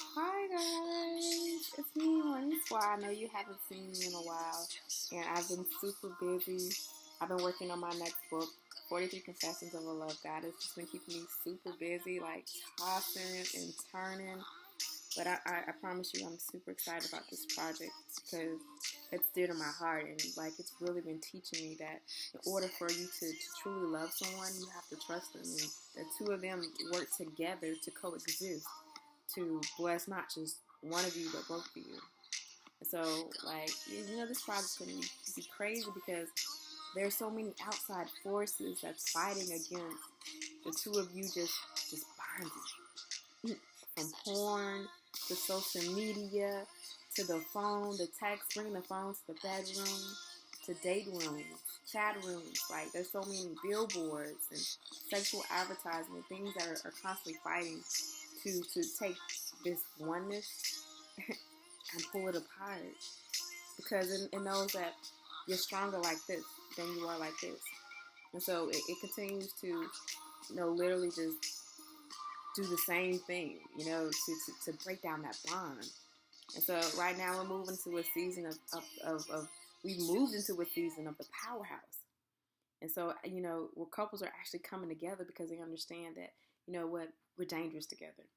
Hi guys, it's me, Morning Squad. I know you haven't seen me in a while, and I've been super busy. I've been working on my next book, 43 Confessions of a Love Goddess. It's been keeping me super busy, like tossing and turning. But I promise you, I'm super excited about this project because it's dear to my heart, and like it's really been teaching me that in order for you to truly love someone, you have to trust them, and the two of them work together to coexist to bless not just one of you but both of you. So like this project's gonna be crazy because there's so many outside forces that's fighting against the two of you just bonding. From porn to social media to the phone, the text, bringing the phone to the bedroom, to date rooms, chat rooms. Like there's so many billboards and sexual advertising and things that are constantly fighting to take this oneness and pull it apart. Because it knows that you're stronger like this than you are like this. And so it continues to, literally just do the same thing, to break down that bond. And so right now we're moving to a season of we've moved into a season of the powerhouse. And so, where couples are actually coming together because they understand that, we're dangerous together.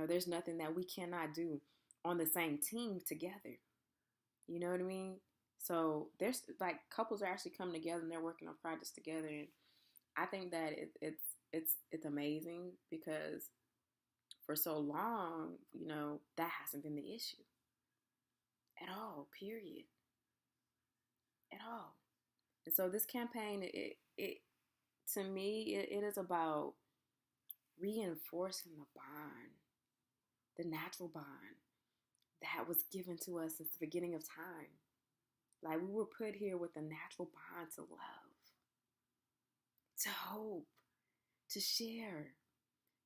There's nothing that we cannot do on the same team together. You know what I mean? So there's like couples are actually coming together and they're working on projects together, and I think that it's amazing because for so long, that hasn't been the issue at all. Period. At all. And so this campaign, it to me, it is about reinforcing the bond, the natural bond that was given to us since the beginning of time. Like we were put here with a natural bond to love, to hope, to share,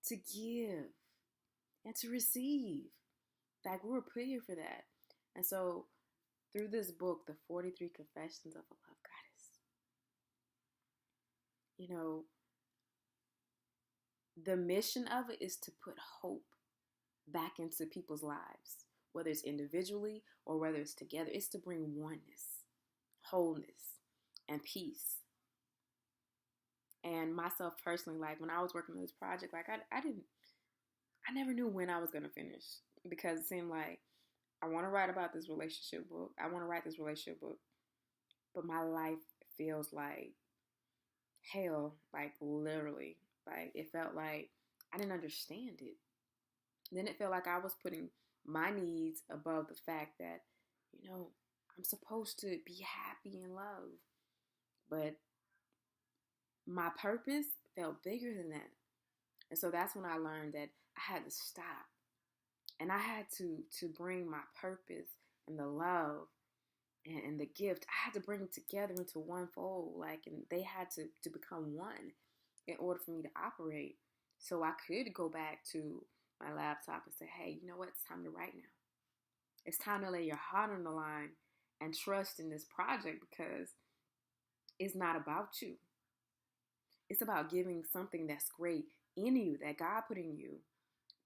to give, and to receive. Like we were put here for that. And so through this book, The 43 Confessions of a Love Goddess, the mission of it is to put hope back into people's lives, whether it's individually or whether it's together. It's to bring oneness, wholeness, and peace. And myself personally, like when I was working on this project, like I never knew when I was going to finish because it seemed like I want to write about this relationship book. I want to write this relationship book, but my life feels like hell, like literally. Like it felt like I didn't understand it. Then it felt like I was putting my needs above the fact that, I'm supposed to be happy and love. But my purpose felt bigger than that. And so that's when I learned that I had to stop. And I had to bring my purpose and the love and the gift. I had to bring them together into one fold. Like, and they had to become one in order for me to operate. So I could go back to my laptop and say, hey, you know what? It's time to write now. It's time to lay your heart on the line and trust in this project because it's not about you. It's about giving something that's great in you, that God put in you,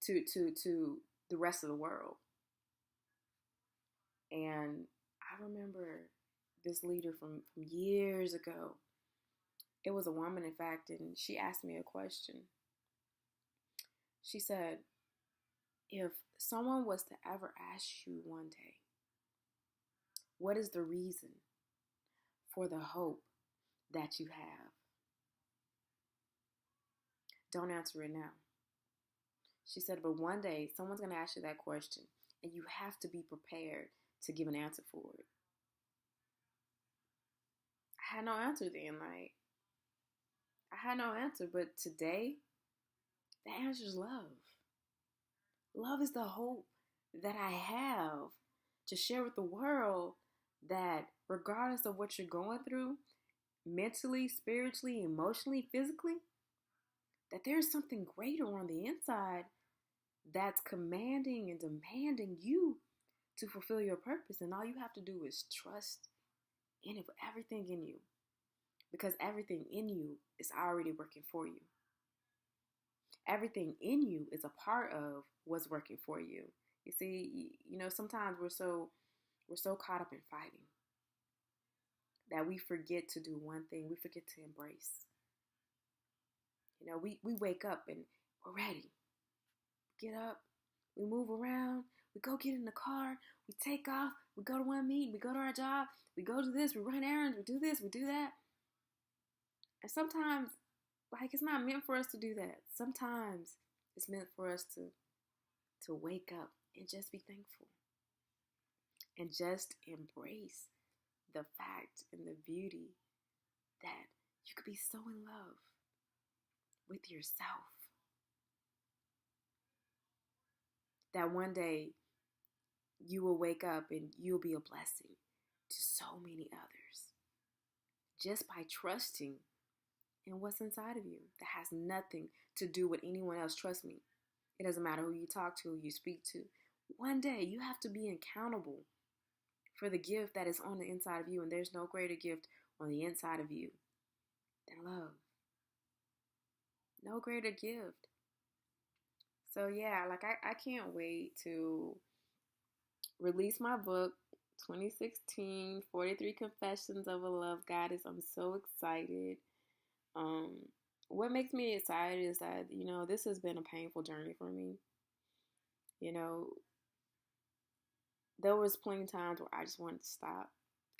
to the rest of the world. And I remember this leader from years ago. It was a woman, in fact, and she asked me a question. She said, if someone was to ever ask you one day, what is the reason for the hope that you have? Don't answer it now. She said, but one day someone's going to ask you that question and you have to be prepared to give an answer for it. I had no answer then. Like, I had no answer, but today, the answer is love. Love is the hope that I have to share with the world that regardless of what you're going through, mentally, spiritually, emotionally, physically, that there's something greater on the inside that's commanding and demanding you to fulfill your purpose. And all you have to do is trust in it with everything in you, because everything in you is already working for you. everything in you is a part of what's working for you. You see, sometimes we're so caught up in fighting that we forget to do one thing. We forget to embrace. We wake up and we're ready. Get up, we move around, we go get in the car, we take off, we go to one meeting, we go to our job, we go to this, we run errands, we do this, we do that. And sometimes, it's not meant for us to do that. Sometimes it's meant for us to wake up and just be thankful and just embrace the fact and the beauty that you could be so in love with yourself that one day you will wake up and you'll be a blessing to so many others just by trusting in what's inside of you. That has nothing to do with anyone else. Trust me. It doesn't matter who you talk to, who you speak to. One day you have to be accountable for the gift that is on the inside of you, and there's no greater gift on the inside of you than love. No greater gift. So yeah, I can't wait to release my book, 2016, 43 Confessions of a Love Goddess. I'm so excited. What makes me excited is that, this has been a painful journey for me. There was plenty of times where I just wanted to stop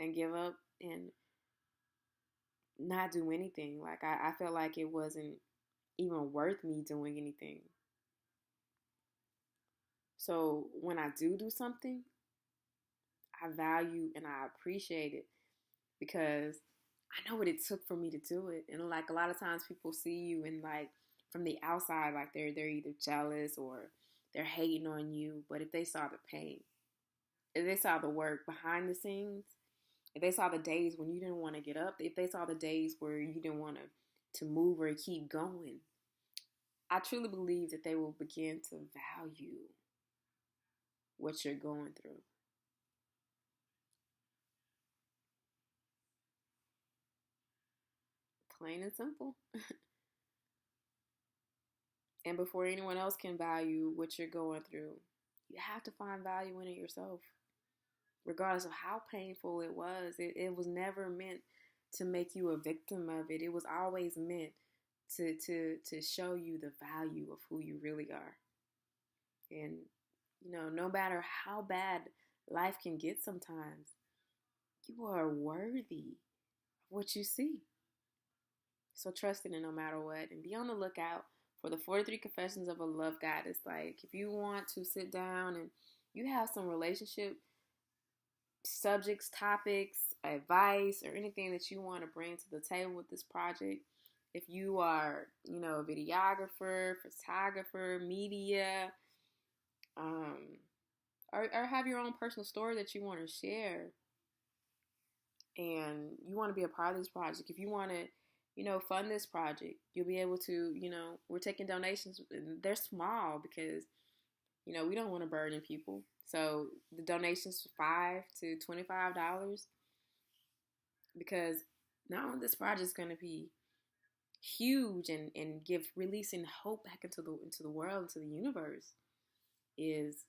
and give up and not do anything. I felt like it wasn't even worth me doing anything. So when I do something, I value and I appreciate it because I know what it took for me to do it. And a lot of times people see you and from the outside, they're either jealous or they're hating on you. But if they saw the pain, if they saw the work behind the scenes, if they saw the days when you didn't want to get up, if they saw the days where you didn't want to move or keep going, I truly believe that they will begin to value what you're going through. Plain and simple. And before anyone else can value what you're going through, you have to find value in it yourself. Regardless of how painful it was never meant to make you a victim of it. It was always meant to show you the value of who you really are. And, no matter how bad life can get sometimes, you are worthy of what you see. So trust in it no matter what. And be on the lookout for the 43 Confessions of a Love Goddess. If you want to sit down and you have some relationship subjects, topics, advice, or anything that you want to bring to the table with this project, if you are, a videographer, photographer, media, or have your own personal story that you want to share, and you want to be a part of this project, if you want to, fund this project, you'll be able to, we're taking donations. They're small because, we don't want to burden people. So the donations $5 to $25, because not only this project is going to be huge and give releasing hope back into the world, into the universe, is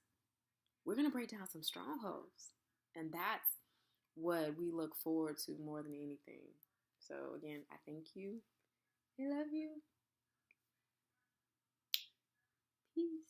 we're going to break down some strongholds. And that's what we look forward to more than anything. So again, I thank you. I love you. Peace.